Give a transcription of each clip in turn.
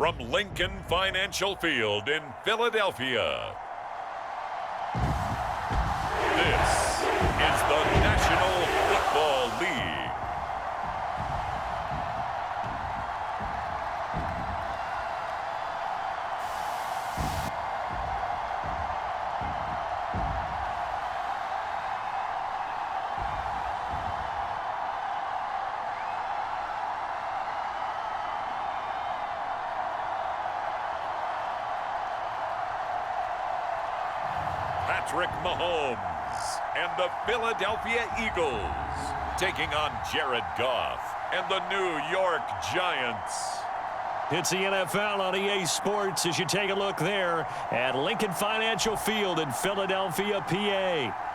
from Lincoln Financial Field in Philadelphia. This is the National Football League. Patrick Mahomes and the Philadelphia Eagles taking on Jared Goff and the New York Giants. It's the NFL on EA Sports as you take a look there at Lincoln Financial Field in Philadelphia, PA.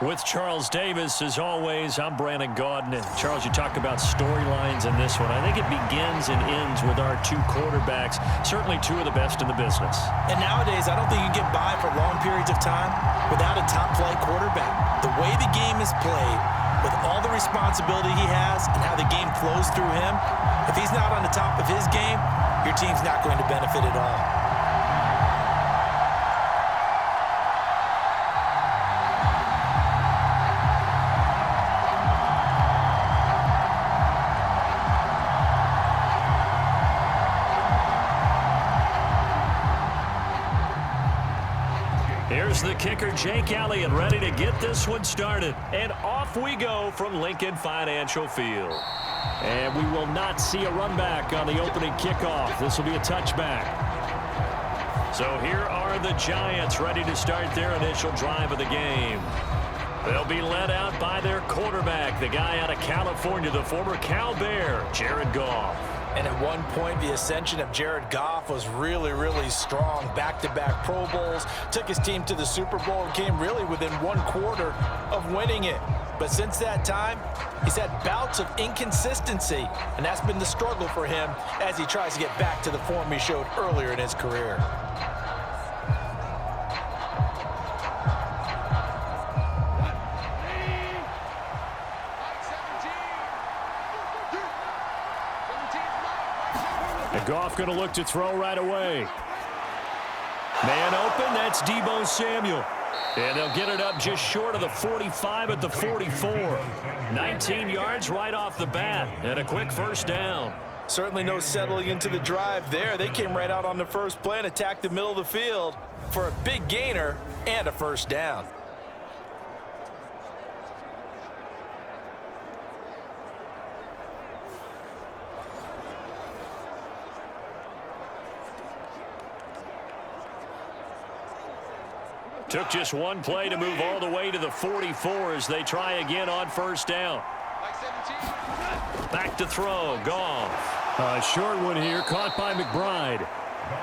With Charles Davis, as always, I'm Brandon Gaudin. And Charles, you talk about storylines in this one. I think it begins and ends with our two quarterbacks, certainly two of the best in the business. And nowadays, I don't think you can get by for long periods of time without a top-flight quarterback. The way the game is played, with all the responsibility he has and how the game flows through him, if he's not on the top of his game, your team's not going to benefit at all. Here's the kicker, Jake Elliott, ready to get this one started. And off we go from Lincoln Financial Field. And we will not see a run back on the opening kickoff. This will be a touchback. So here are the Giants ready to start their initial drive of the game. They'll be led out by their quarterback, the guy out of California, the former Cal Bear, Jared Goff. And at one point, the ascension of Jared Goff was really, really strong. Back-to-back Pro Bowls, took his team to the Super Bowl, and came really within one quarter of winning it. But since that time, he's had bouts of inconsistency, and that's been the struggle for him as he tries to get back to the form he showed earlier in his career. Goff going to look to throw right away. Man open, that's Deebo Samuel. And they'll get it up just short of the 45 at the 44. 19 yards right off the bat, and a quick first down. Certainly no settling into the drive there. They came right out on the first play and attacked the middle of the field for a big gainer and a first down. Took just one play to move all the way to the 44 as they try again on first down. Back to throw, Goff. A short one here, caught by McBride.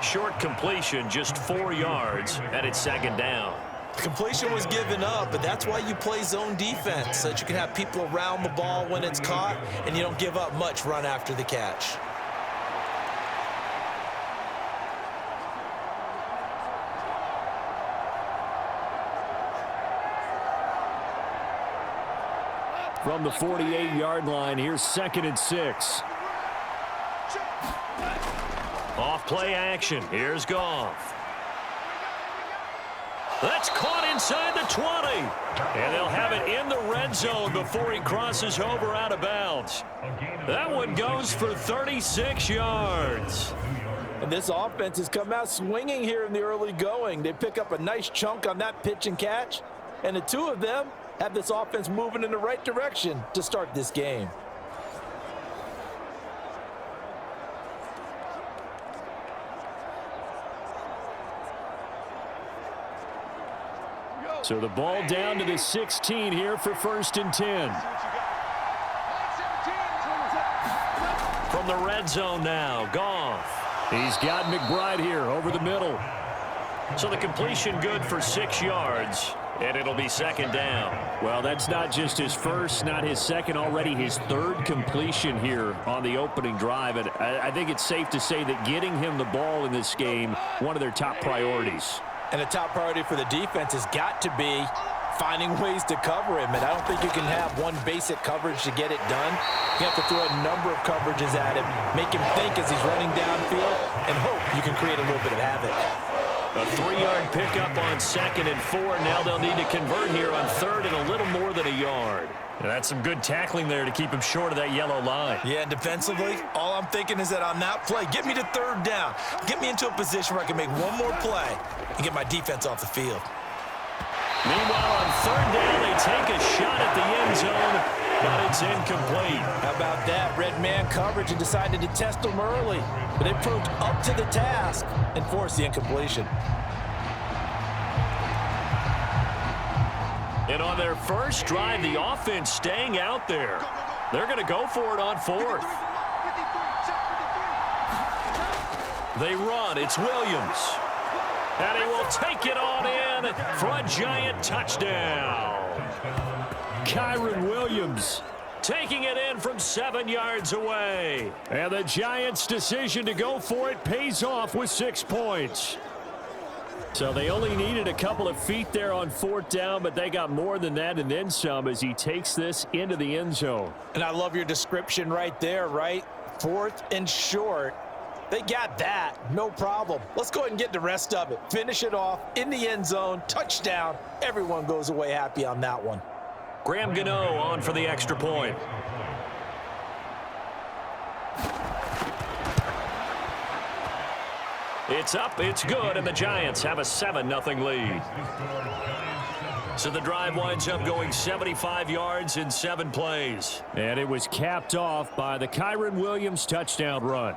Short completion, just 4 yards, and it's second down. Completion was given up, but that's why you play zone defense, so that you can have people around the ball when it's caught, and you don't give up much run after the catch. From the 48-yard line, here's 2nd and 6. Off play action. Here's Goff. That's caught inside the 20. And they'll have it in the red zone before he crosses over out of bounds. That one goes for 36 yards. And this offense has come out swinging here in the early going. They pick up a nice chunk on that pitch and catch. And the two of them have this offense moving in the right direction to start this game. So the ball down to the 16 here for 1st and 10. From the red zone now, Goff. He's got McBride here over the middle. So the completion good for 6 yards. And it'll be second down. Well, that's not just his first, not his second, already his third completion here on the opening drive. And I think it's safe to say that getting him the ball in this game, one of their top priorities. And a top priority for the defense has got to be finding ways to cover him. And I don't think you can have one basic coverage to get it done. You have to throw a number of coverages at him, make him think as he's running downfield, and hope you can create a little bit of havoc. A 3-yard pickup on 2nd and 4. Now they'll need to convert here on 3rd and a little more than a yard. And that's some good tackling there to keep him short of that yellow line. Yeah, and defensively, all I'm thinking is that on that play, get me to 3rd down. Get me into a position where I can make one more play and get my defense off the field. Meanwhile, on 3rd down, they take a shot at the end zone, but it's incomplete. How about that? Red man coverage and decided to test them early. But they proved up to the task and forced the incompletion. And on their first drive, the offense staying out there. They're going to go for it on 4th. They run. It's Williams. And he will take it on in for a Giant touchdown. Kyron Williams taking it in from 7 yards away. And the Giants' decision to go for it pays off with 6 points. So they only needed a couple of feet there on 4th down, but they got more than that and then some as he takes this into the end zone. And I love your description right there, right? 4th and short. They got that. No problem. Let's go ahead and get the rest of it. Finish it off in the end zone. Touchdown. Everyone goes away happy on that one. Graham Gano on for the extra point. It's up, it's good, and the Giants have a 7-0 lead. So the drive winds up going 75 yards in 7 plays. And it was capped off by the Kyron Williams touchdown run.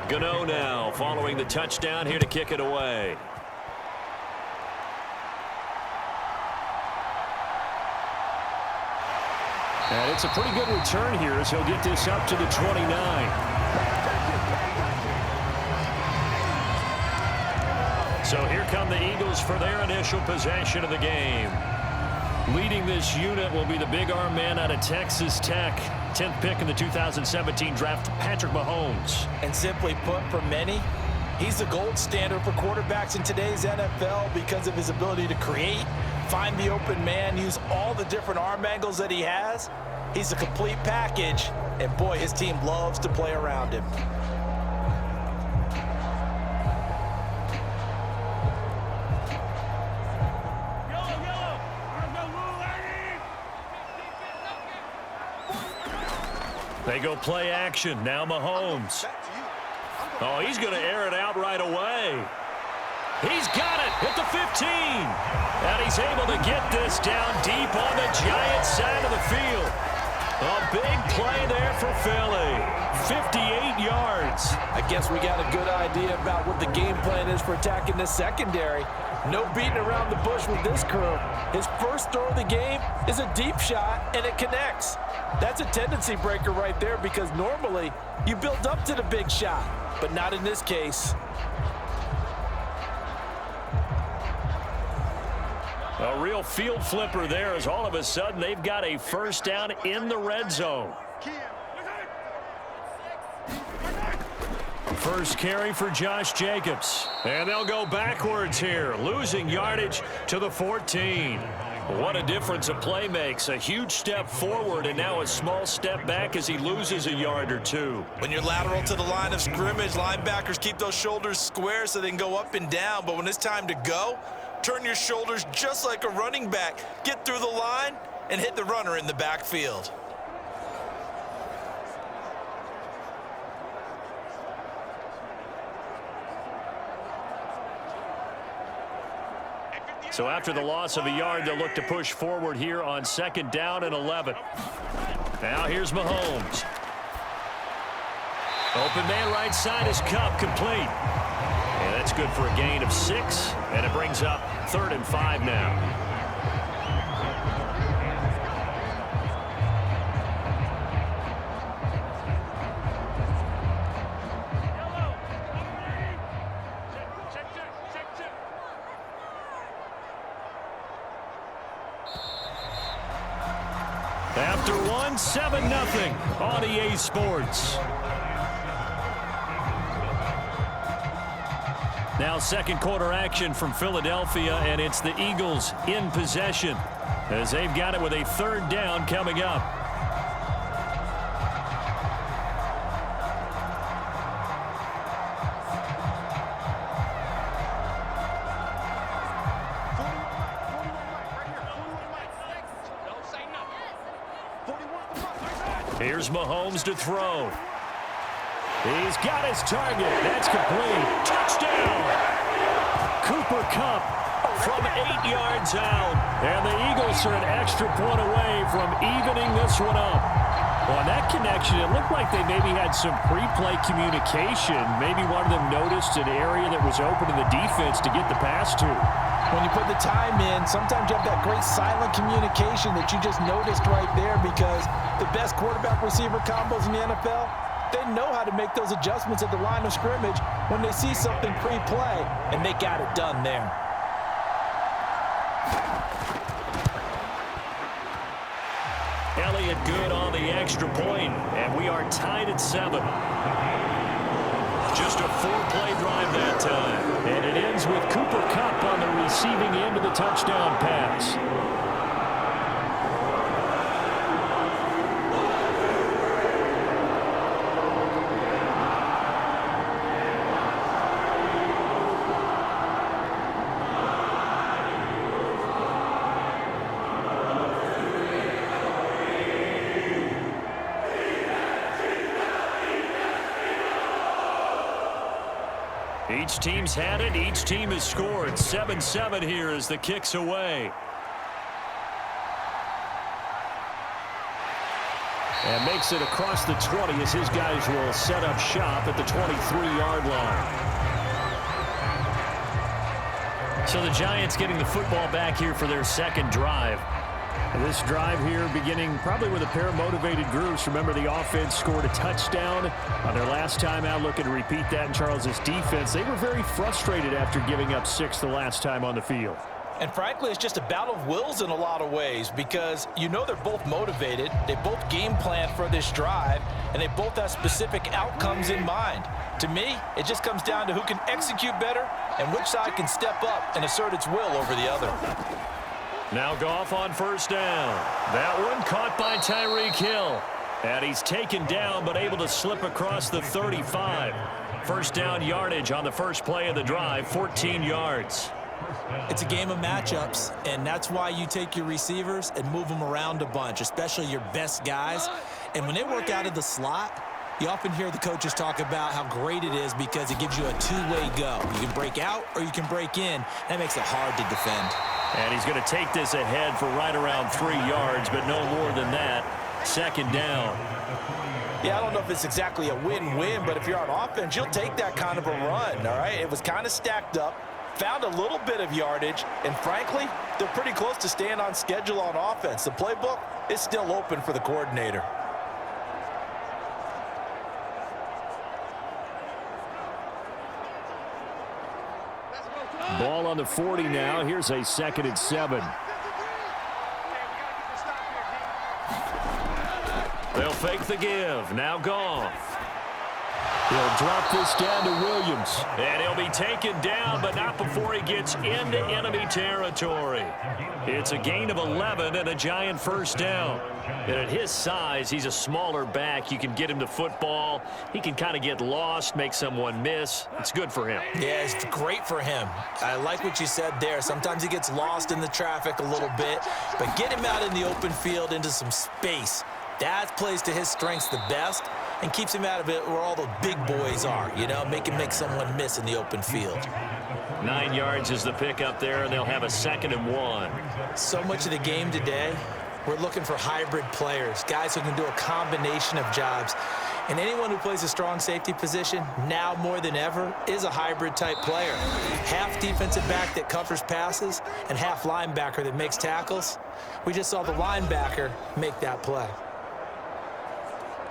Gano now following the touchdown here to kick it away. And it's a pretty good return here as he'll get this up to the 29. So here come the Eagles for their initial possession of the game. Leading this unit will be the big arm man out of Texas Tech. 10th pick in the 2017 draft, Patrick Mahomes. And simply put, for many, he's the gold standard for quarterbacks in today's NFL because of his ability to create, find the open man, use all the different arm angles that he has. He's a complete package, and boy, his team loves to play around him. They go play action. Now Mahomes. Oh, he's going to air it out right away. He's got it at the 15. And he's able to get this down deep on the Giants side of the field. A big play there for Philly. 58 yards. I guess we got a good idea about what the game plan is for attacking this secondary. No beating around the bush with this crew. His first throw of the game is a deep shot, and it connects. That's a tendency breaker right there because normally you build up to the big shot, but not in this case. A real field flipper there as all of a sudden they've got a first down in the red zone. First carry for Josh Jacobs. And they'll go backwards here, losing yardage to the 14. What a difference a play makes. A huge step forward and now a small step back as he loses a yard or two. When you're lateral to the line of scrimmage, linebackers keep those shoulders square so they can go up and down. But when it's time to go, turn your shoulders just like a running back. Get through the line and hit the runner in the backfield. So after the loss of a yard, they'll look to push forward here on 2nd down and 11. Now here's Mahomes. Open man right side is Cup complete. And That's good for a gain of 6, and it brings up 3rd and 5 now. After 7-0 on EA Sports. Now second quarter action from Philadelphia, and it's the Eagles in possession as they've got it with a 3rd down coming up. Here's Mahomes to throw. He's got his target. That's complete. Touchdown! Cooper Kupp from 8 yards out. And the Eagles are an extra point away from evening this one up. On that connection, it looked like they maybe had some pre-play communication. Maybe one of them noticed an area that was open in the defense to get the pass to. When you put the time in, sometimes you have that great silent communication that you just noticed right there, because the best quarterback-receiver combos in the NFL, they know how to make those adjustments at the line of scrimmage when they see something pre-play, and they got it done there. Elliott good on the extra point, and we are tied at 7. Just a 4-play drive that time. And it ends with Cooper Kupp on the receiving end of the touchdown pass. Each team's had it. Each team has scored. 7-7 here as the kick's away. And makes it across the 20 as his guys will set up shop at the 23-yard line. So the Giants getting the football back here for their second drive. And this drive here beginning probably with a pair of motivated groups. Remember, the offense scored a touchdown on their last time out, looking to repeat that in Charles's defense. They were very frustrated after giving up 6 the last time on the field. And frankly, it's just a battle of wills in a lot of ways, because you know they're both motivated. They both game plan for this drive, and they both have specific outcomes in mind. To me, it just comes down to who can execute better and which side can step up and assert its will over the other. Now Goff on first down. That one caught by Tyreek Hill. And he's taken down but able to slip across the 35. First down yardage on the first play of the drive, 14 yards. It's a game of matchups, and that's why you take your receivers and move them around a bunch, especially your best guys. And when they work out of the slot, you often hear the coaches talk about how great it is because it gives you a two-way go. You can break out or you can break in. That makes it hard to defend. And he's going to take this ahead for right around 3 yards, but no more than that. Second down. Yeah, I don't know if it's exactly a win-win, but if you're on offense, you'll take that kind of a run, all right? It was kind of stacked up, found a little bit of yardage, and frankly, they're pretty close to staying on schedule on offense. The playbook is still open for the coordinator. Ball on the 40 now. Here's a 2nd and 7. They'll fake the give. Now Goff. He'll drop this down to Williams. And he'll be taken down, but not before he gets into enemy territory. It's a gain of 11 and a Giant first down. And at his size, he's a smaller back. You can get him to football. He can kind of get lost, make someone miss. It's good for him. Yeah, it's great for him. I like what you said there. Sometimes he gets lost in the traffic a little bit, but get him out in the open field into some space. That plays to his strengths the best and keeps him out of it where all the big boys are, you know, make someone miss in the open field. 9 yards is the pickup there, and they'll have a 2nd and 1. So much of the game today We're looking for hybrid players, guys who can do a combination of jobs. And anyone who plays a strong safety position, now more than ever, is a hybrid-type player. Half defensive back that covers passes and half linebacker that makes tackles. We just saw the linebacker make that play.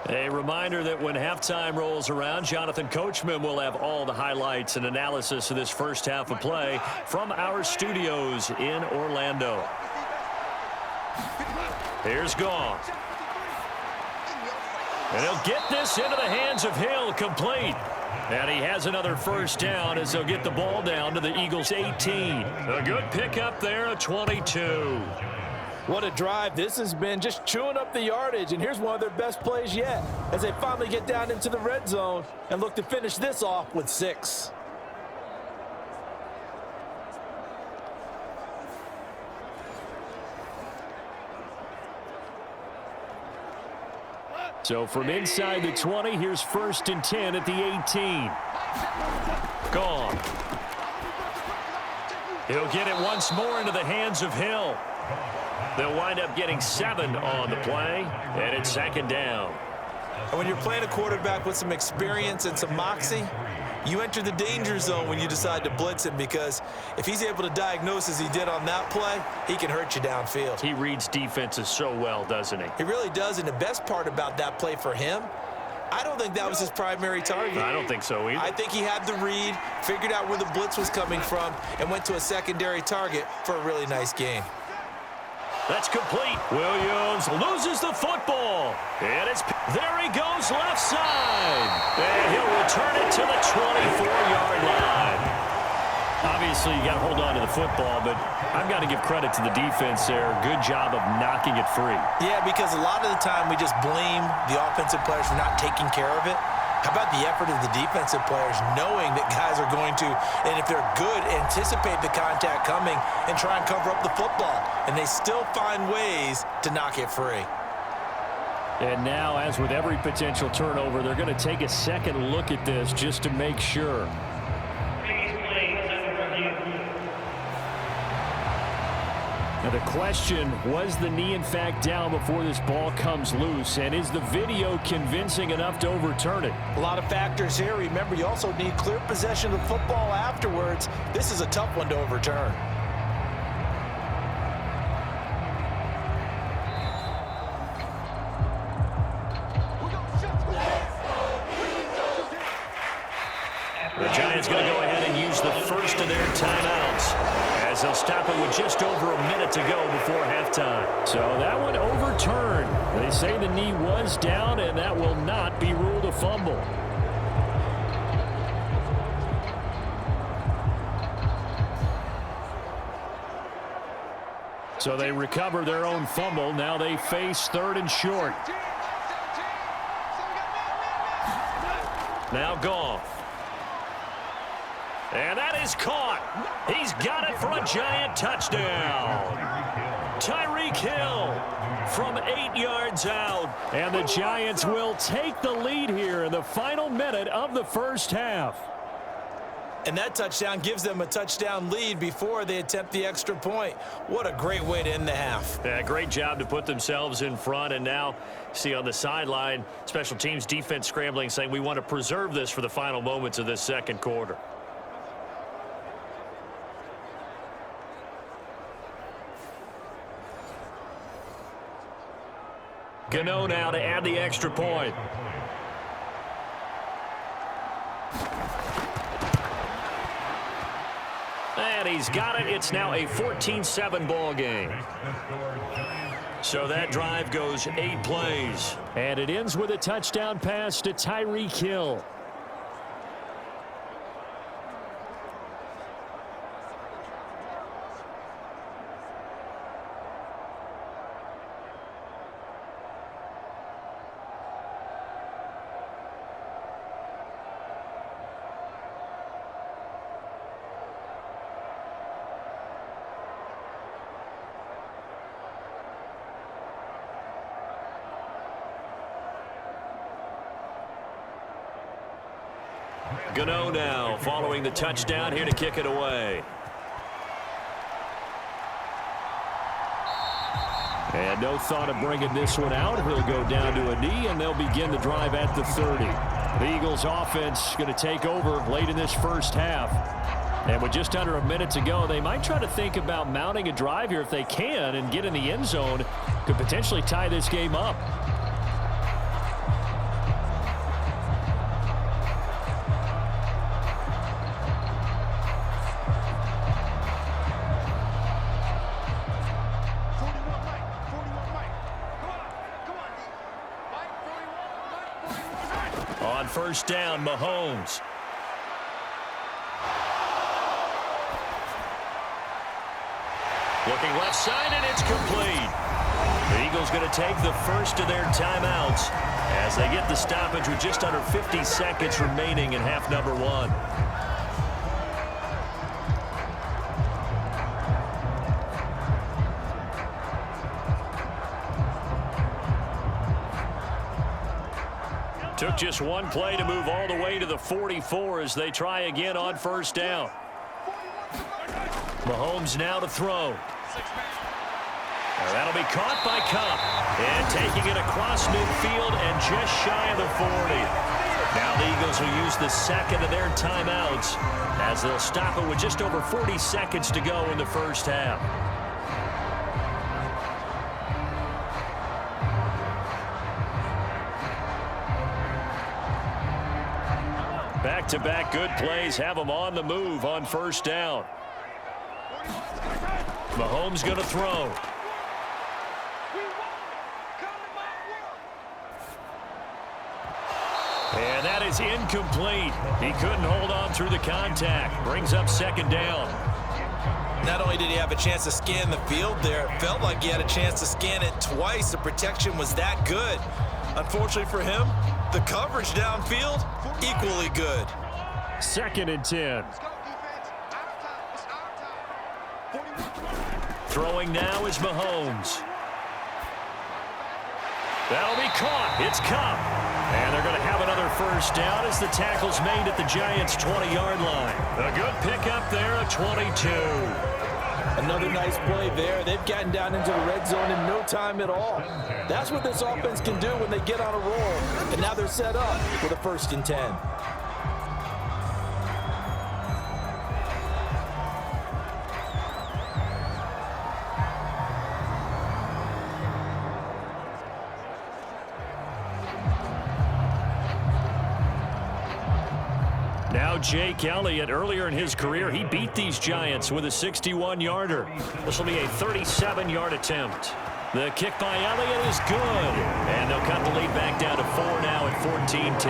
A reminder that when halftime rolls around, Jonathan Coachman will have all the highlights and analysis of this first half of play from our studios in Orlando. Here's Goff. And he'll get this into the hands of Hill, complete. And he has another first down as they'll get the ball down to the Eagles' 18. A good pickup there, a 22. What a drive. This has been just chewing up the yardage, and here's one of their best plays yet as they finally get down into the red zone and look to finish this off with 6. So from inside the 20, here's 1st and 10 at the 18. Gone. He'll get it once more into the hands of Hill. They'll wind up getting 7 on the play, and it's 2nd down. And when you're playing a quarterback with some experience and some moxie, you enter the danger zone when you decide to blitz him, because if he's able to diagnose as he did on that play, he can hurt you downfield. He reads defenses so well, doesn't he? He really does, and the best part about that play for him, I don't think that was his primary target. I don't think so either. I think he had the read, figured out where the blitz was coming from, and went to a secondary target for a really nice gain. That's complete. Williams loses the football. And there he goes left side. And he'll return it to the 24-yard line. Obviously, you got to hold on to the football, but I've got to give credit to the defense there. Good job of knocking it free. Yeah, because a lot of the time we just blame the offensive players for not taking care of it. How about the effort of the defensive players knowing that guys are going to, and if they're good, anticipate the contact coming and try and cover up the football. And they still find ways to knock it free. And now, as with every potential turnover, they're going to take a second look at this just to make sure. Now the question, was the knee in fact down before this ball comes loose? And is the video convincing enough to overturn it? A lot of factors here. Remember, you also need clear possession of the football afterwards. This is a tough one to overturn. The Giants going to go ahead and use the first of their timeouts, as they'll stop it with just over a minute to go before halftime. So that one overturned. They say the knee was down, and that will not be ruled a fumble. So they recover their own fumble. Now they face 3rd and short. Now Goff. And that is caught. He's got it for a Giant touchdown. Tyreek Hill from 8 yards out. And the Giants will take the lead here in the final minute of the first half. And that touchdown gives them a touchdown lead before they attempt the extra point. What a great way to end the half. Yeah, great job to put themselves in front. And now, see on the sideline, special teams defense scrambling, saying we want to preserve this for the final moments of this second quarter. Gano now to add the extra point. And he's got it. It's now a 14-7 ball game. So that drive goes 8 plays. And it ends with a touchdown pass to Tyreek Hill. Gano now following the touchdown here to kick it away. And no thought of bringing this one out. He'll go down to a knee, and they'll begin the drive at the 30. The Eagles offense going to take over late in this first half. And with just under a minute to go, they might try to think about mounting a drive here if they can and get in the end zone to potentially tie this game up. On first down, Mahomes. Looking left side, and it's complete. The Eagles going to take the first of their timeouts as they get the stoppage with just under 50 seconds remaining in half number one. Took just one play to move all the way to the 44 as they try again on first down. Mahomes now to throw. That'll be caught by Kupp. And taking it across midfield and just shy of the 40. Now the Eagles will use the second of their timeouts as they'll stop it with just over 40 seconds to go in the first half. Back-to-back good plays have them on the move on first down. Mahomes going to throw. And that is incomplete. He couldn't hold on through the contact. Brings up second down. Not only did he have a chance to scan the field there, it felt like he had a chance to scan it twice. The protection was that good. Unfortunately for him, the coverage downfield, equally good. Second and 10. Throwing now is Mahomes. That'll be caught. It's Kupp. And they're going to have another first down as the tackle's made at the Giants' 20-yard line. A good pickup there at 22. Another nice play there. They've gotten down into the red zone in no time at all. That's what this offense can do when they get on a roll. And now they're set up for the 1st and 10. Now Jake Elliott, earlier in his career, he beat these Giants with a 61-yarder. This will be a 37-yard attempt. The kick by Elliott is good. And they'll cut the lead back down to 4 now at 14-10.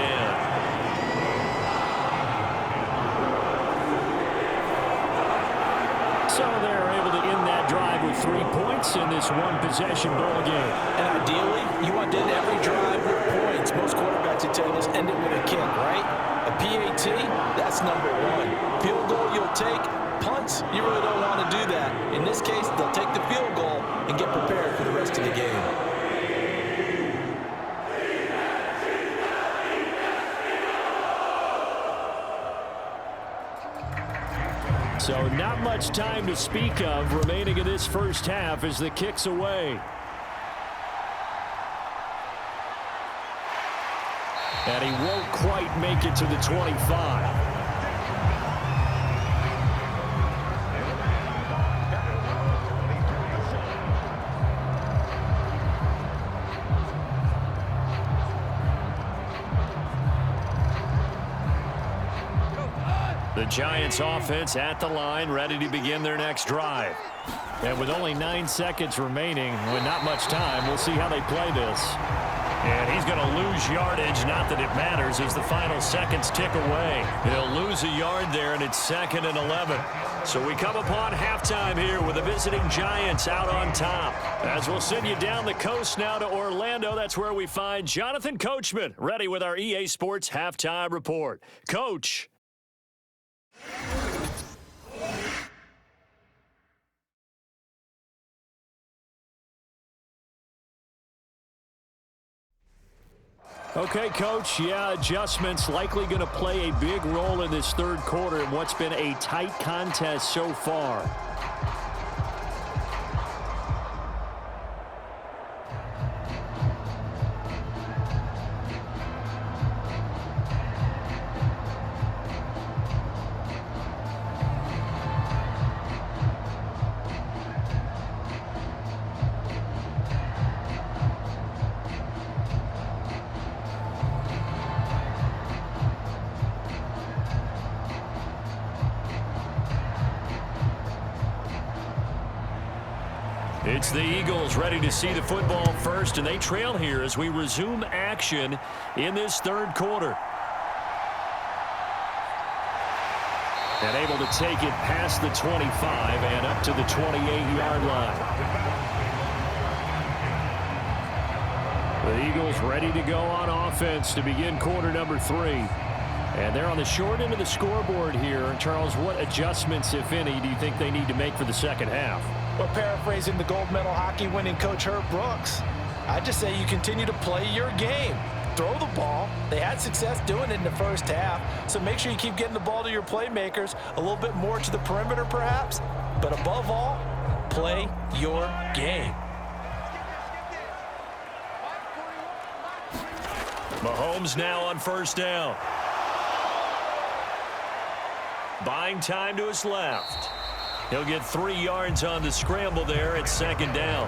So they're able to end that drive with 3 points in this one-possession ball game. And ideally, you want to end every drive with points. Most quarterbacks would tell you just end it with a kick, right? A PAT, that's number one. Field goal you'll take. Punts, you really don't want to do that. In this case, they'll take the field goal and get prepared for the rest of the game. So not much time to speak of remaining in this first half as the kick's away. And he won't quite make it to the 25. The Giants offense at the line, ready to begin their next drive. And with only 9 seconds remaining, with not much time, we'll see how they play this. And he's going to lose yardage, not that it matters, as the final seconds tick away. He'll lose a yard there, and it's 2nd and 11. So we come upon halftime here with the visiting Giants out on top. As we'll send you down the coast now to Orlando, that's where we find Jonathan Coachman, ready with our EA Sports Halftime Report. Coach. Okay, Coach, yeah, adjustments likely going to play a big role in this third quarter in what's been a tight contest so far. It's the Eagles ready to see the football first, and they trail here as we resume action in this third quarter. And able to take it past the 25 and up to the 28-yard line. The Eagles ready to go on offense to begin quarter number 3. And they're on the short end of the scoreboard here. Charles, what adjustments, if any, do you think they need to make for the second half? Well, paraphrasing the gold medal hockey winning coach Herb Brooks, I just say you continue to play your game. Throw the ball. They had success doing it in the first half, so make sure you keep getting the ball to your playmakers, a little bit more to the perimeter perhaps, but above all, play your game. Mahomes now on first down. Buying time to his left. He'll get 3 yards on the scramble there at second down.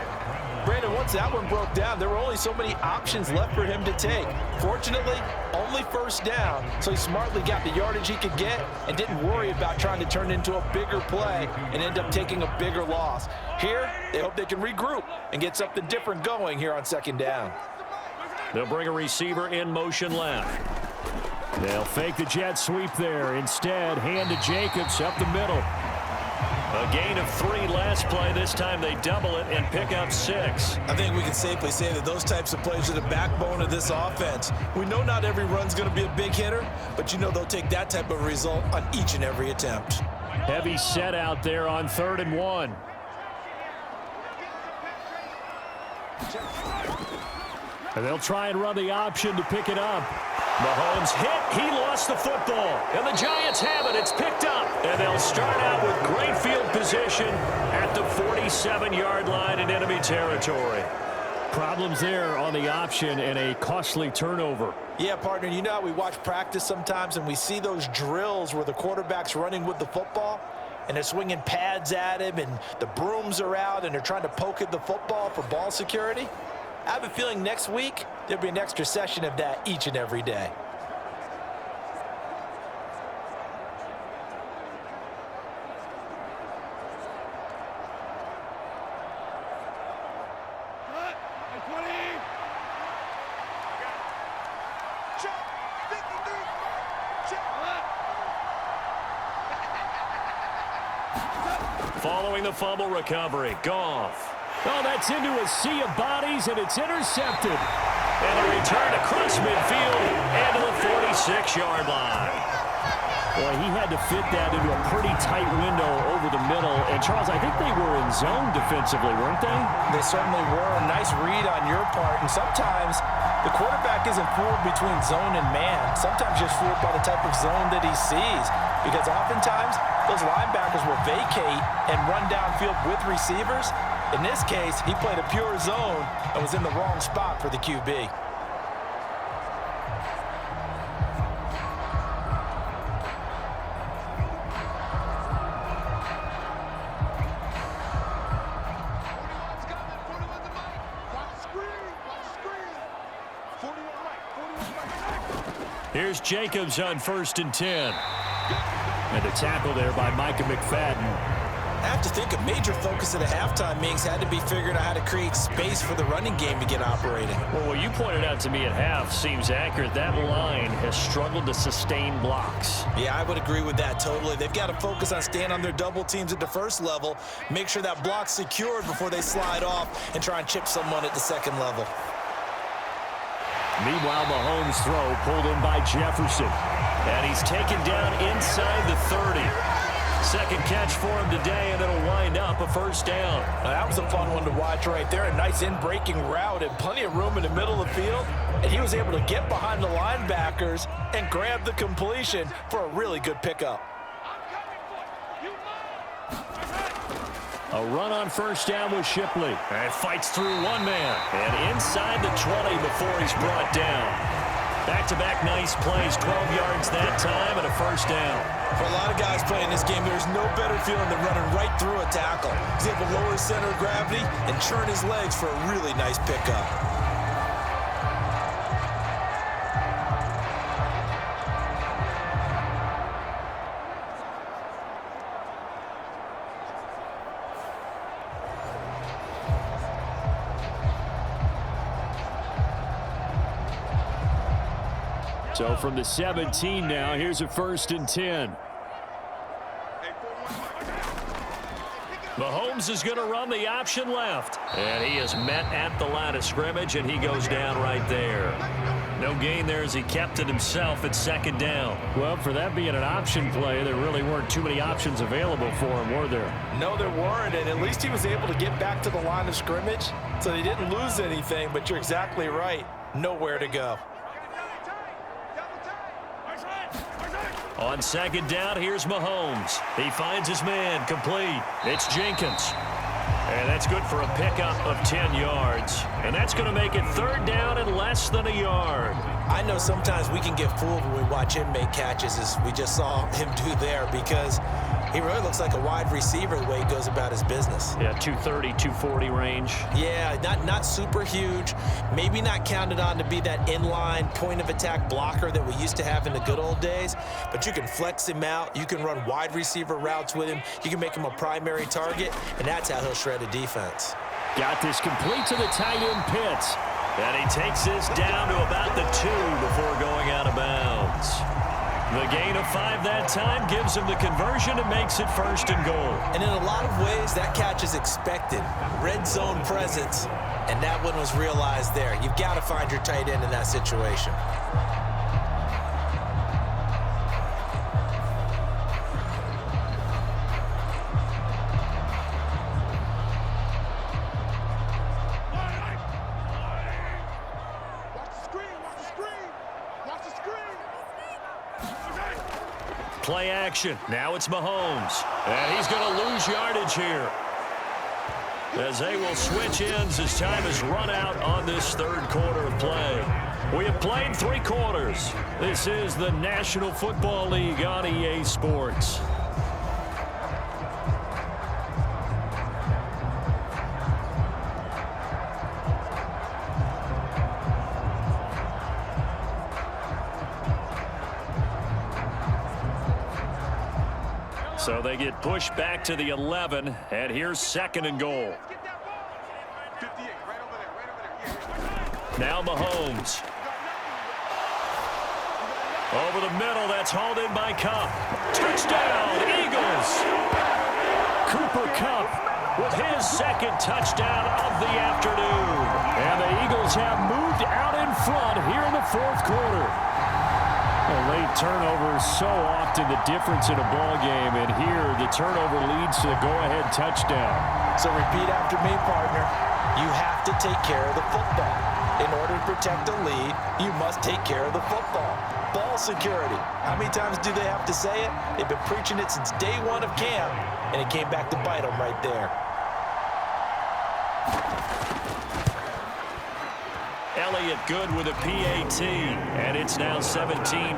Brandon, once that one broke down, there were only so many options left for him to take. Fortunately, only first down, so he smartly got the yardage he could get and didn't worry about trying to turn it into a bigger play and end up taking a bigger loss. Here, they hope they can regroup and get something different going here on second down. They'll bring a receiver in motion left. They'll fake the jet sweep there. Instead, hand to Jacobs up the middle. A gain of 3 last play. This time they double it and pick up 6. I think we can safely say that those types of plays are the backbone of this offense. We know not every run's going to be a big hitter, but you know they'll take that type of result on each and every attempt. Heavy set out there on 3rd and 1. And they'll try and run the option to pick it up. Mahomes hit. He lost the football. And the Giants have it. It's picked up. And they'll start out with great field position at the 47-yard line in enemy territory. Problems there on the option and a costly turnover. Yeah, partner, you know how we watch practice sometimes and we see those drills where the quarterback's running with the football and they're swinging pads at him and the brooms are out and they're trying to poke at the football for ball security? I have a feeling next week there'll be an extra session of that each and every day. Following the fumble recovery, Goff. Oh, that's into a sea of bodies, and it's intercepted. And a return across midfield and to the 46-yard line. Boy, he had to fit that into a pretty tight window over the middle. And, Charles, I think they were in zone defensively, weren't they? They certainly were. A nice read on your part. And sometimes the quarterback isn't fooled between zone and man. Sometimes just fooled by the type of zone that he sees. Because oftentimes those linebackers will vacate and run downfield with receivers. In this case, he played a pure zone and was in the wrong spot for the QB. Here's Jacobs on 1st and 10. And a tackle there by Micah McFadden. I have to think a major focus at a halftime meetings had to be figuring out how to create space for the running game to get operating. Well, what you pointed out to me at half seems accurate. That line has struggled to sustain blocks. Yeah, I would agree with that totally. They've got to focus on staying on their double teams at the first level, make sure that block's secured before they slide off and try and chip someone at the second level. Meanwhile, Mahomes' throw pulled in by Jefferson. And he's taken down inside the 30. Second catch for him today, and it'll wind up a first down. Now, that was a fun one to watch right there. A nice in-breaking route and plenty of room in the middle of the field. And he was able to get behind the linebackers and grab the completion for a really good pickup. A run on first down with Shipley. And fights through one man. And inside the 20 before he's brought down. Back-to-back nice plays, 12 yards that time, and a first down. For a lot of guys playing this game, there's no better feeling than running right through a tackle. He's able to lower his center of gravity and churn his legs for a really nice pickup. So from the 17 now, here's a 1st and 10. Mahomes is going to run the option left. And he is met at the line of scrimmage, and he goes down right there. No gain there as he kept it himself at 2nd down. Well, for that being an option play, there really weren't too many options available for him, were there? No, there weren't, and at least he was able to get back to the line of scrimmage, so he didn't lose anything, but you're exactly right. Nowhere to go. On 2nd down, here's Mahomes. He finds his man, complete. It's Jenkins. And that's good for a pickup of 10 yards. And that's going to make it 3rd down and less than a yard. I know sometimes we can get fooled when we watch him make catches, as we just saw him do there, because he really looks like a wide receiver the way he goes about his business. Yeah, 230, 240 range. Yeah, not super huge. Maybe not counted on to be that inline point-of-attack blocker that we used to have in the good old days, but you can flex him out. You can run wide receiver routes with him. You can make him a primary target, and that's how he'll shred a defense. Got this complete to the tight end Pitts. And he takes this down to about the 2 before going out of bounds. The gain of 5 that time gives him the conversion and makes it 1st and goal. And in a lot of ways, that catch is expected. Red zone presence, and that one was realized there. You've got to find your tight end in that situation. Play action. Now it's Mahomes. And he's going to lose yardage here, as they will switch ends as time has run out on this 3rd quarter of play. We have played 3 quarters. This is the National Football League on EA Sports. So they get pushed back to the 11, and here's 2nd and goal. Now Mahomes. Over the middle, that's hauled in by Kupp. Touchdown, Eagles! Cooper Kupp with his 2nd touchdown of the afternoon. And the Eagles have moved out in front here in the 4th quarter. A late turnover is so often the difference in a ball game, and here the turnover leads to the go-ahead touchdown. So repeat after me, partner. You have to take care of the football. In order to protect a lead, you must take care of the football. Ball security. How many times do they have to say it? They've been preaching it since day 1 of camp, and it came back to bite them right there. Elliott good with a PAT, and it's now 17-14.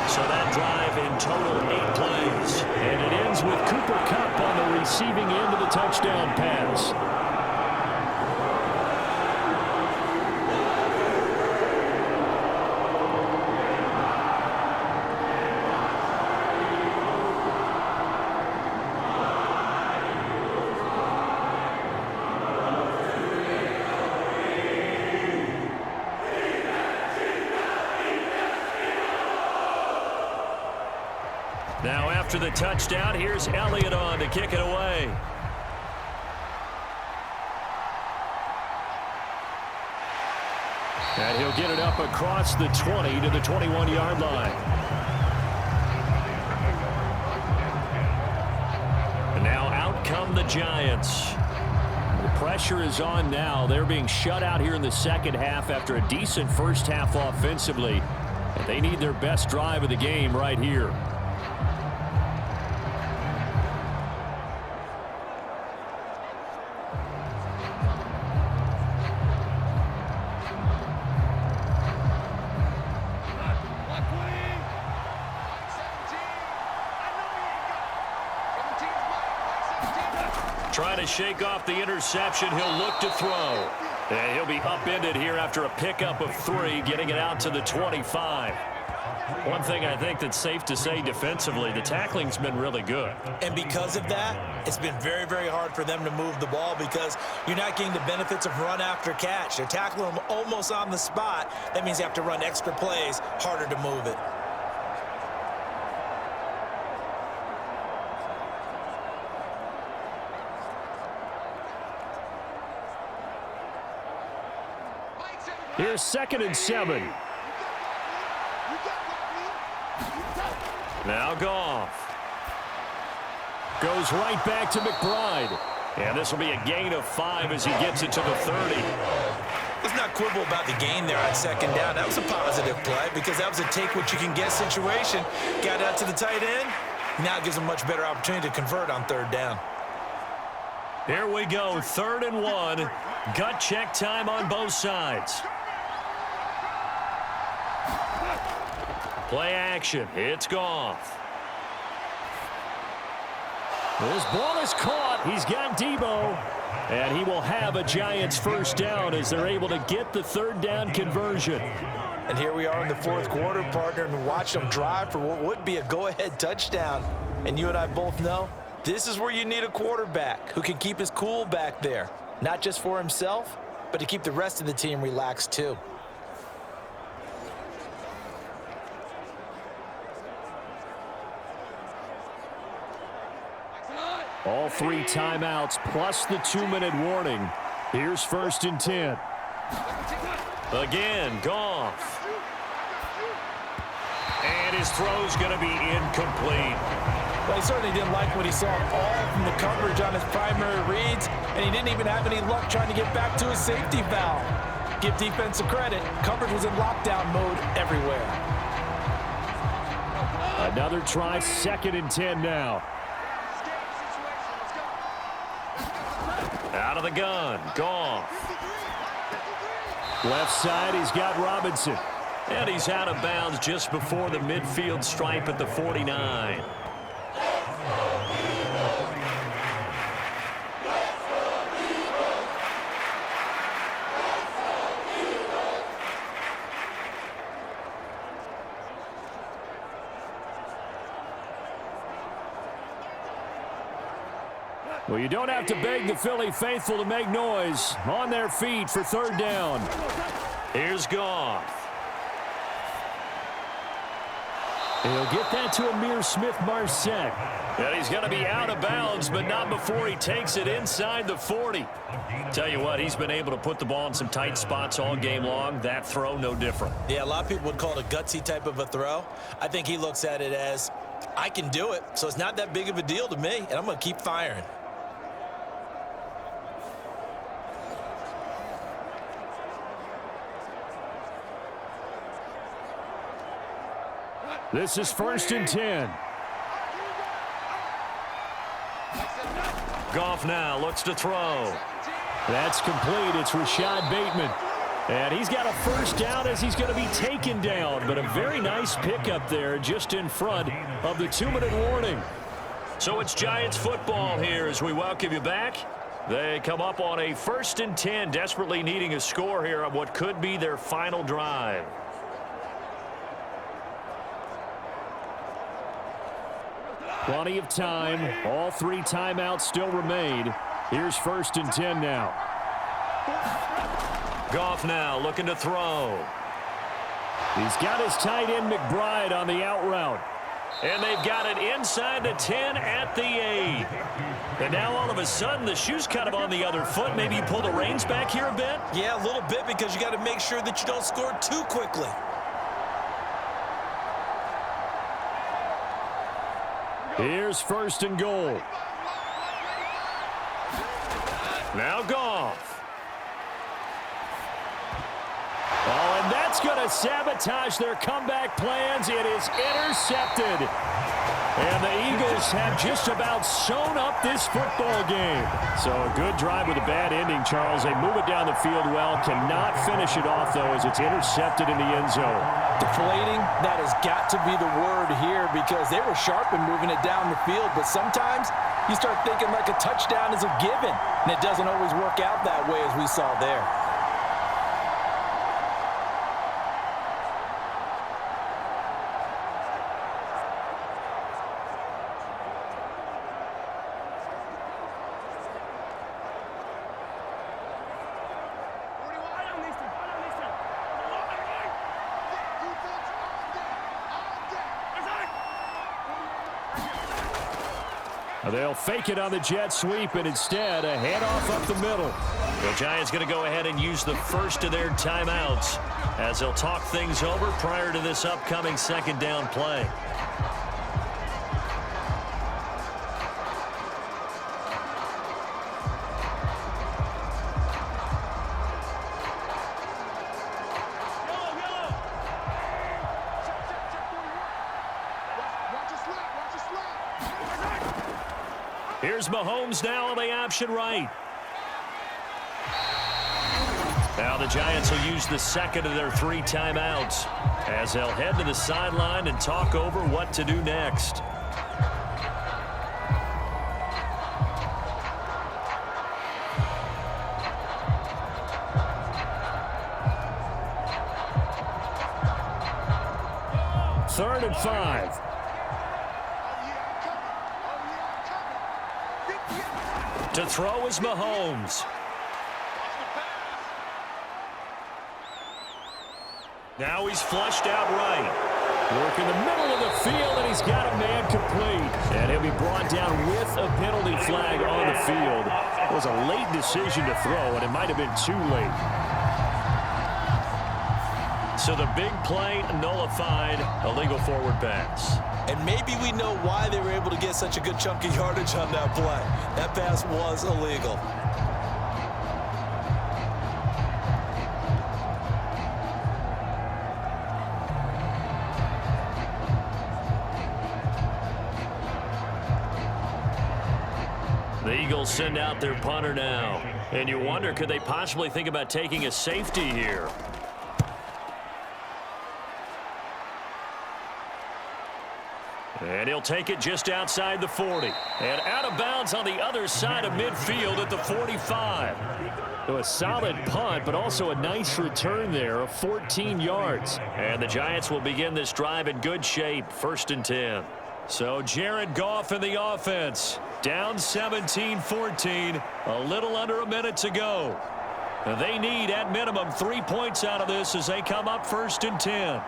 So that drive in total 8 plays, and it ends with Cooper Kupp on the receiving end of the touchdown pass. Now after the touchdown, here's Elliott on to kick it away. And he'll get it up across the 20 to the 21-yard line. And now out come the Giants. The pressure is on now. They're being shut out here in the 2nd half after a decent 1st half offensively. And they need their best drive of the game right here. Trying to shake off the interception. He'll look to throw. And he'll be upended here after a pickup of 3, getting it out to the 25. One thing I think that's safe to say defensively, the tackling's been really good. And because of that, it's been very, very hard for them to move the ball because you're not getting the benefits of run after catch. They're tackling them almost on the spot. That means you have to run extra plays, harder to move it. Here's 2nd and 7. Now Goff. Goes right back to McBride. And this will be a gain of 5 as he gets it to the 30. Let's not quibble about the gain there on 2nd down. That was a positive play because that was a take-what-you-can-get situation. Got out to the tight end. Now it gives them a much better opportunity to convert on 3rd down. Here we go, 3rd and 1. Gut check time on both sides. Play action. It's Goff. This ball is caught. He's got Debo. And he will have a Giants 1st down as they're able to get the 3rd down conversion. And here we are in the 4th quarter, partner, and watch them drive for what would be a go-ahead touchdown. And you and I both know this is where you need a quarterback who can keep his cool back there. Not just for himself, but to keep the rest of the team relaxed too. All 3 timeouts plus the 2-minute warning. Here's 1st and 10. Again, Goff. And his throw's going to be incomplete. Well, he certainly didn't like what he saw all from the coverage on his primary reads, and he didn't even have any luck trying to get back to his safety valve. Give defense a credit. Coverage was in lockdown mode everywhere. Another try, 2nd and 10 now. Out of the gun, Goff. Left side, he's got Robinson. And he's out of bounds just before the midfield stripe at the 49. Well, you don't have to beg the Philly faithful to make noise. On their feet for 3rd down. Here's Goff. He'll get that to Amir Smith-Marset. And he's going to be out of bounds, but not before he takes it inside the 40. Tell you what, he's been able to put the ball in some tight spots all game long. That throw, no different. Yeah, a lot of people would call it a gutsy type of a throw. I think he looks at it as, I can do it, so it's not that big of a deal to me, and I'm going to keep firing. This is 1st and 10. Goff now looks to throw. That's complete. It's Rashad Bateman. And he's got a 1st down as he's going to be taken down. But a very nice pickup there just in front of the 2-minute warning. So it's Giants football here as we welcome you back. They come up on a 1st and 10, desperately needing a score here on what could be their final drive. Plenty of time. All 3 timeouts still remain. Here's 1st and 10 now. Goff now looking to throw. He's got his tight end McBride on the out route. And they've got it inside the 10 at the 8. And now all of a sudden the shoe's kind of on the other foot. Maybe you pull the reins back here a bit? Yeah, a little bit because you got to make sure that you don't score too quickly. Here's 1st and goal. Now Goff. Oh, and that's going to sabotage their comeback plans. It is intercepted. And the Eagles have just about sewn up this football game. So a good drive with a bad ending, Charles. They move it down the field well. Cannot finish it off, though, as it's intercepted in the end zone. Deflating, that has got to be the word here because they were sharp in moving it down the field. But sometimes you start thinking like a touchdown is a given. And it doesn't always work out that way as we saw there. They'll fake it on the jet sweep, and instead a handoff up the middle. The Giants going to go ahead and use the first of their timeouts as they'll talk things over prior to this upcoming second down play. Here's Mahomes now on the option right. Now the Giants will use the second of their 3 timeouts as they'll head to the sideline and talk over what to do next. Third and 5. To throw is Mahomes. Now he's flushed out right. Work in the middle of the field, and he's got a man complete. And he'll be brought down with a penalty flag on the field. It was a late decision to throw, and it might have been too late. So the big play nullified, a legal forward pass. And maybe we know why they were able to get such a good chunk of yardage on that play. That pass was illegal. The Eagles send out their punter now. And you wonder, could they possibly think about taking a safety here? And he'll take it just outside the 40. And out of bounds on the other side of midfield at the 45. So a solid punt, but also a nice return there of 14 yards. And the Giants will begin this drive in good shape, 1st and 10. So Jared Goff in the offense. Down 17-14, a little under a minute to go. They need, at minimum, 3 points out of this as they come up 1st and 10.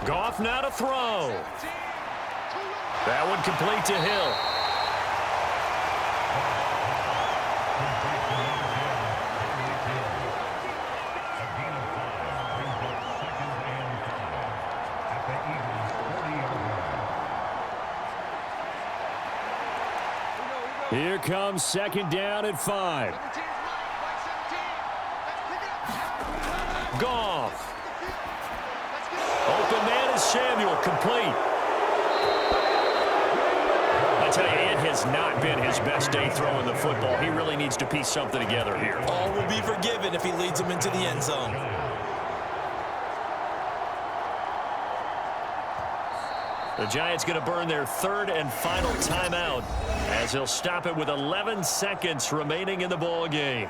Goff now to throw. That one complete to Hill. Here comes 2nd down and 5. Goff. Open man is Samuel, complete. I tell you, it has not been his best day throwing the football. He really needs to piece something together here. All will be forgiven if he leads them into the end zone. The Giants going to burn their 3rd and final timeout as they'll stop it with 11 seconds remaining in the ball game.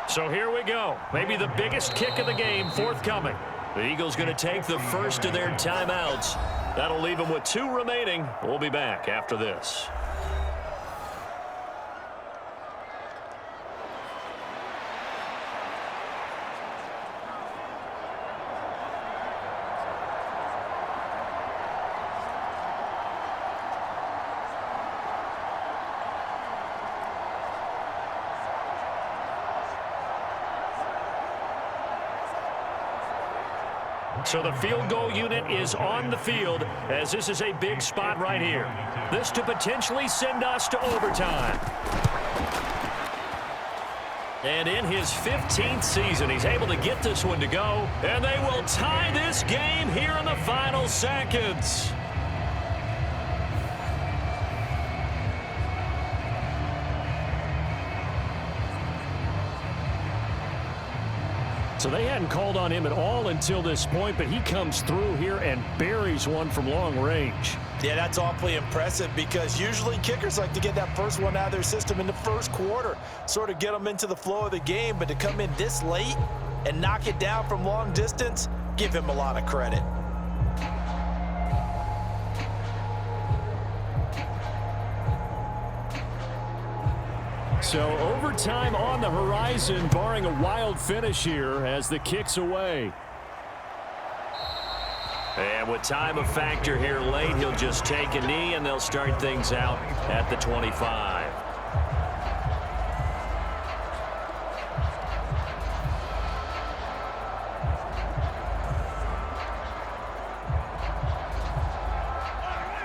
So here we go. Maybe the biggest kick of the game forthcoming. The Eagles going to take the first of their timeouts. That'll leave them with 2 remaining. We'll be back after this. So the field goal unit is on the field as this is a big spot right here. This to potentially send us to overtime. And in his 15th season, he's able to get this one to go. And they will tie this game here in the final seconds. So they hadn't called on him at all until this point, but he comes through here and buries one from long range. Yeah, that's awfully impressive because usually kickers like to get that first one out of their system in the first quarter, sort of get them into the flow of the game, but to come in this late and knock it down from long distance, give him a lot of credit. So overtime on the horizon, barring a wild finish here as the kick's away. And with time a factor here late, he'll just take a knee and they'll start things out at the 25.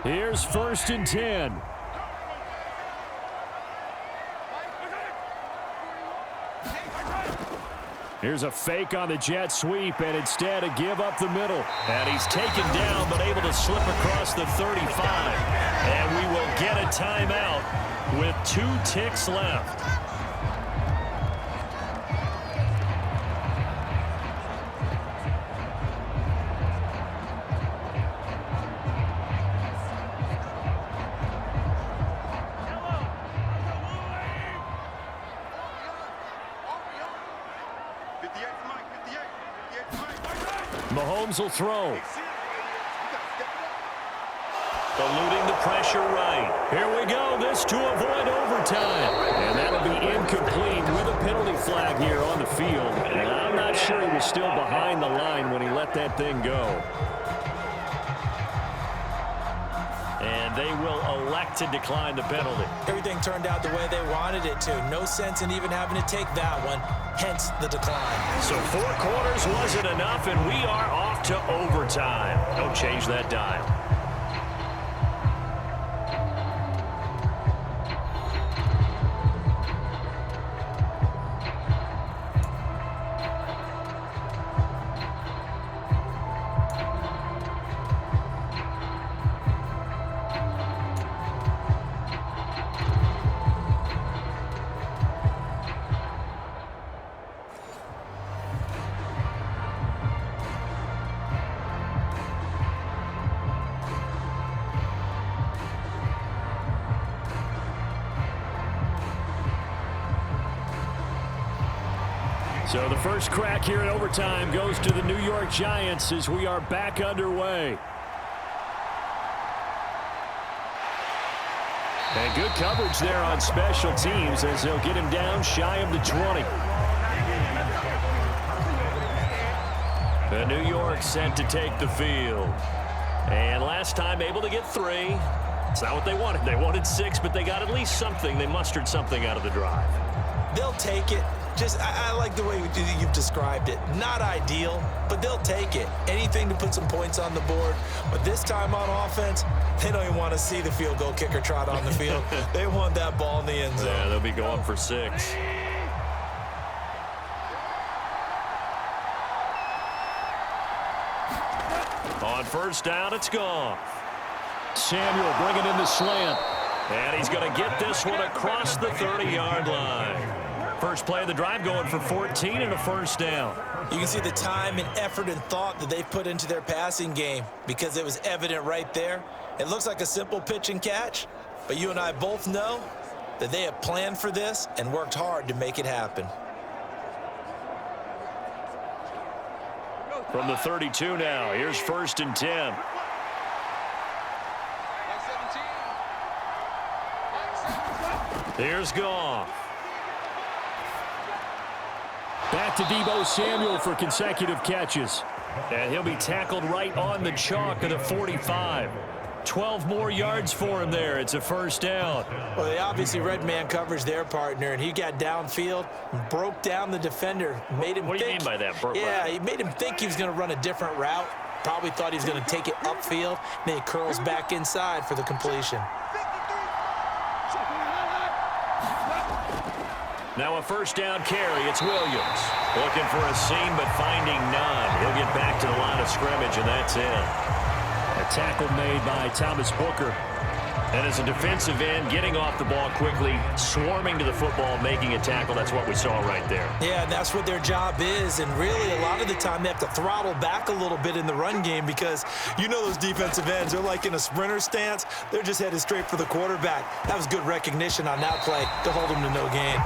Here's 1st and 10. Here's a fake on the jet sweep, and instead a give up the middle. And he's taken down, but able to slip across the 35. And we will get a timeout with 2 ticks left. Mahomes will throw. Eluding the pressure right. Here we go. This to avoid overtime. And that'll be incomplete with a penalty flag here on the field. And I'm not sure he was still behind the line when he let that thing go. And they will elect to decline the penalty. Everything turned out the way they wanted it to. No sense in even having to take that one, hence the decline. So 4 quarters wasn't enough, and we are off to overtime. Don't change that dial. So the first crack here in overtime goes to the New York Giants as we are back underway. And good coverage there on special teams as they'll get him down shy of the 20. The New York set to take the field. And last time able to get 3. It's not what they wanted. They wanted 6, but they got at least something. They mustered something out of the drive. They'll take it. I like the way you've described it. Not ideal, but they'll take it. Anything to put some points on the board. But this time on offense, they don't even want to see the field goal kicker trot on the field. They want that ball in the end zone. Yeah, they'll be going for 6. On first down, it's gone. Samuel bringing in the slant. And he's going to get this one across the 30-yard line. First play of the drive going for 14 and a first down. You can see the time and effort and thought that they've put into their passing game because it was evident right there. It looks like a simple pitch and catch, but you and I both know that they have planned for this and worked hard to make it happen. From the 32 now, here's 1st and 10. Here's Goff. Back to Deebo Samuel for consecutive catches. And he'll be tackled right on the chalk of the 45. 12 more yards for him there. It's a first down. Well, they obviously read man coverage their partner, and he got downfield, broke down the defender, made him What do you mean by that? Yeah, he made him think he was going to run a different route. Probably thought he was going to take it upfield. Then he curls back inside for the completion. Now a first down carry. It's Williams. Looking for a seam, but finding none. He'll get back to the line of scrimmage, and that's it. A tackle made by Thomas Booker. And as a defensive end, getting off the ball quickly, swarming to the football, making a tackle, that's what we saw right there. Yeah, and that's what their job is. And really, a lot of the time, they have to throttle back a little bit in the run game because you know those defensive ends, they're like in a sprinter stance. They're just headed straight for the quarterback. That was good recognition on that play to hold them to no gain.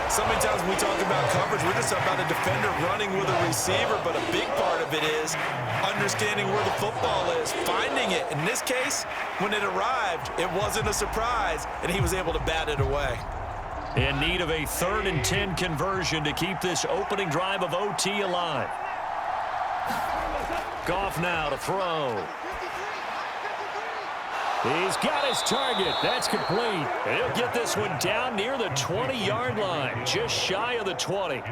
So many times when we talk about coverage, we're just about a defender running with a receiver, but a big part of it is understanding where the football is, finding it. In this case, when it arrived, it wasn't a surprise, and he was able to bat it away. In need of a 3rd and 10 conversion to keep this opening drive of OT alive. Goff now to throw. He's got his target. That's complete. He'll get this one down near the 20-yard line, just shy of the 20.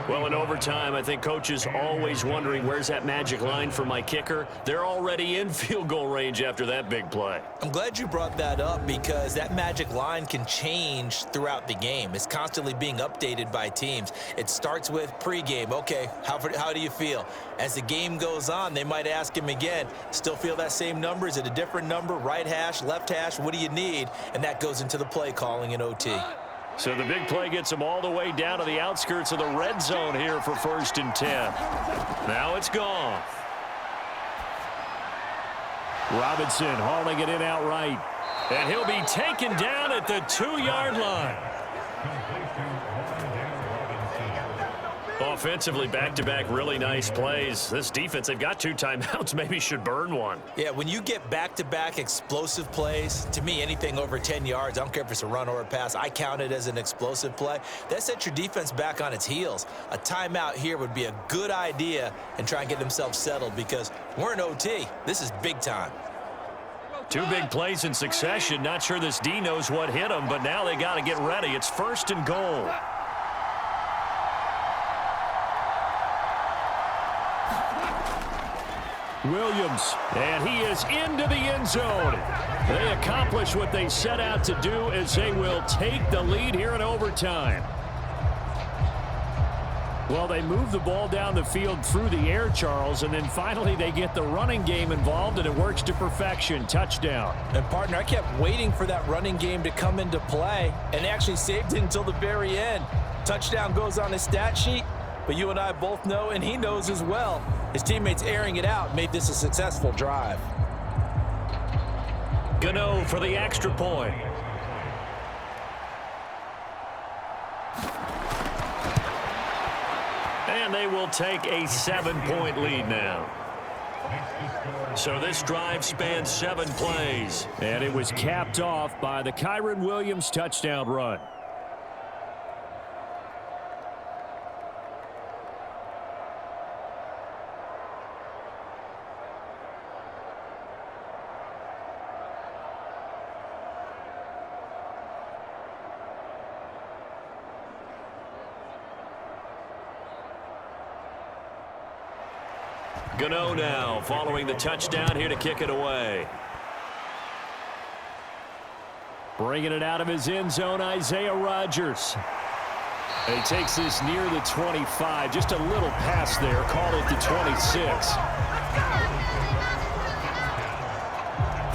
Well, in overtime, I think Coach is always wondering, where's that magic line for my kicker? They're already in field goal range after that big play. I'm glad you brought that up because that magic line can change throughout the game. It's constantly being updated by teams. It starts with pregame. Okay, how do you feel? As the game goes on, they might ask him again, still feel that same number? Is it a different number? Right hash, left hash, what do you need? And that goes into the play calling in OT. So the big play gets them all the way down to the outskirts of the red zone here for 1st and 10. Now it's gone. Robinson hauling it in outright. And he'll be taken down at the 2-yard line. Offensively, back-to-back really nice plays. This defense, they've got 2 timeouts, maybe should burn one. Yeah, when you get back-to-back explosive plays, to me, anything over 10 yards, I don't care if it's a run or a pass, I count it as an explosive play. That sets your defense back on its heels. A timeout here would be a good idea and try and get themselves settled because we're in OT. This is big time. 2 big plays in succession. Not sure this D knows what hit him, but now they got to get ready. It's 1st and goal. Williams, and he is into the end zone. They accomplish what they set out to do as they will take the lead here in overtime. Well, they move the ball down the field through the air, Charles, and then finally they get the running game involved, and it works to perfection. Touchdown. And, partner, I kept waiting for that running game to come into play, and they actually saved it until the very end. Touchdown goes on his stat sheet, but you and I both know, and he knows as well, his teammates airing it out made this a successful drive. Gano for the extra point. And they will take a 7-point lead now. So this drive spans 7 plays. And it was capped off by the Kyron Williams touchdown run. Gano now following the touchdown here to kick it away. Bringing it out of his end zone, Isaiah Rodgers. He takes this near the 25. Just a little pass there. Call it the 26.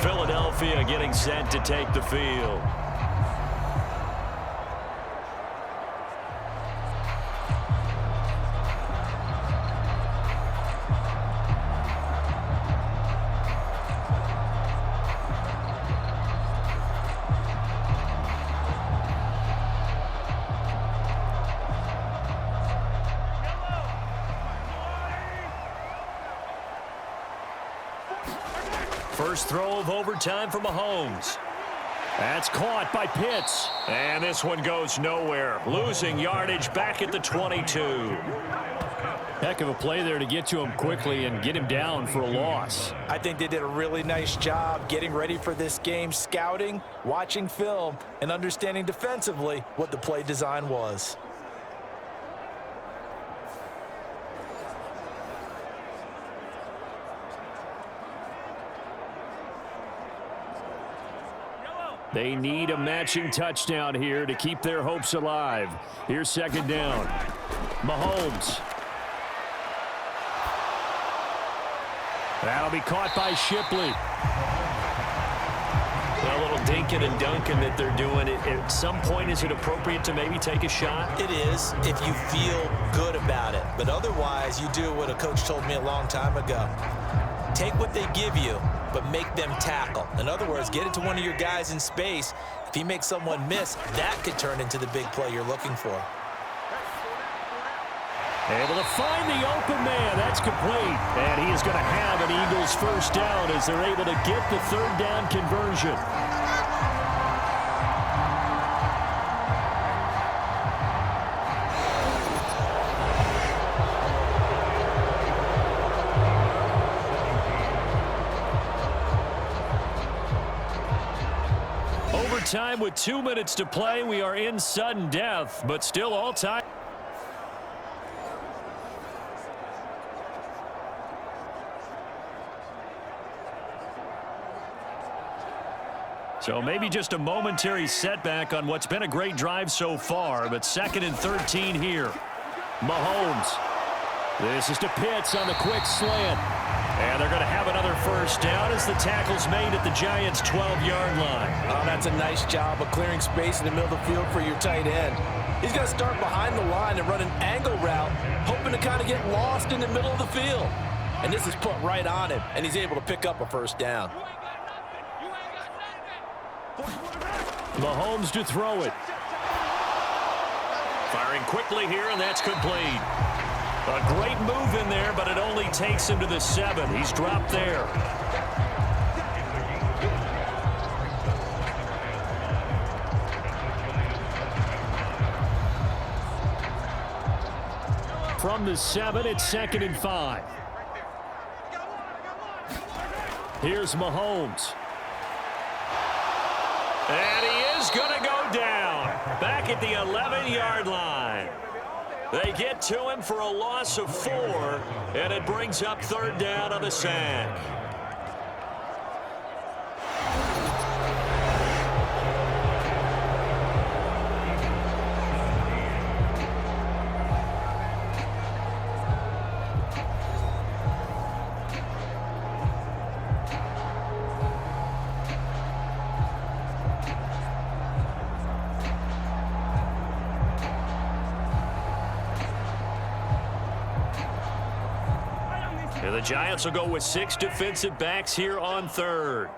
Philadelphia getting set to take the field. First throw of overtime for Mahomes. That's caught by Pitts. And this one goes nowhere. Losing yardage back at the 22. Heck of a play there to get to him quickly and get him down for a loss. I think they did a really nice job getting ready for this game, scouting, watching film, and understanding defensively what the play design was. They need a matching touchdown here to keep their hopes alive. Here's second down. Mahomes. That'll be caught by Shipley. Well, dinking and dunking that they're doing, at some point is it appropriate to maybe take a shot? It is if you feel good about it. But otherwise, you do what a coach told me a long time ago. Take what they give you, but make them tackle. In other words, get it to one of your guys in space. If he makes someone miss, that could turn into the big play you're looking for. Able to find the open man. That's complete. And he is going to have an Eagles first down as they're able to get the third down conversion. Overtime with 2 minutes to play. We are in sudden death, but still all time. So maybe just a momentary setback on what's been a great drive so far, but 2nd and 13 here. Mahomes. This is to Pitts on the quick slant. And they're going to have another first down as the tackle's made at the Giants' 12-yard line. Oh, that's a nice job of clearing space in the middle of the field for your tight end. He's going to start behind the line and run an angle route, hoping to kind of get lost in the middle of the field. And this is put right on him, and he's able to pick up a first down. Mahomes to throw it. Firing quickly here, and that's complete. A great move in there, but it only takes him to the 7. He's dropped there. From the 7, it's 2nd and 5. Here's Mahomes. And he is going to go down. Back at the 11-yard line. They get to him for a loss of 4, and it brings up third down on the sack. And the Giants will go with 6 defensive backs here on third.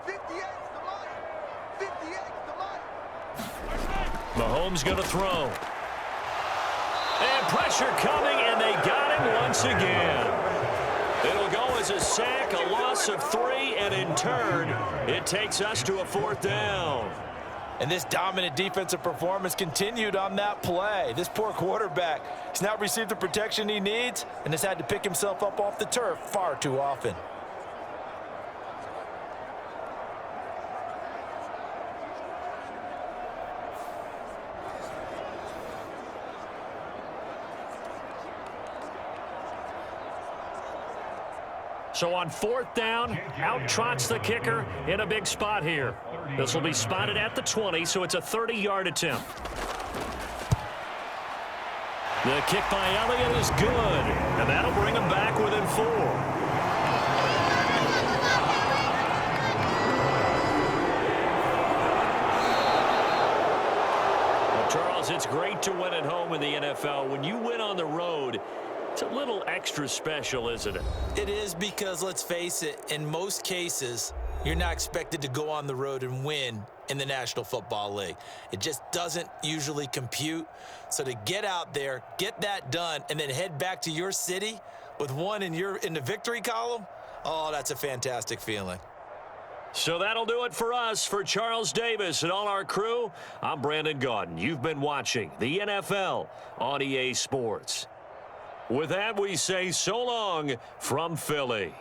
Mahomes going to throw. And pressure coming, and they got him once again. It'll go as a sack, a loss of 3, and in turn, it takes us to a 4th down. And this dominant defensive performance continued on that play. This poor quarterback has not received the protection he needs and has had to pick himself up off the turf far too often. So on 4th down, out trots the kicker in a big spot here. This will be spotted at the 20, so it's a 30-yard attempt. The kick by Elliott is good, and that'll bring him back within 4. Well, Charles, it's great to win at home in the NFL. When you win on the road, it's a little extra special, isn't it? It is because, let's face it, in most cases, you're not expected to go on the road and win in the National Football League. It just doesn't usually compute. So to get out there, get that done, and then head back to your city with one in the victory column, oh, that's a fantastic feeling. So that'll do it for us. For Charles Davis and all our crew, I'm Brandon Gaudin. You've been watching the NFL on EA Sports. With that, we say so long from Philly.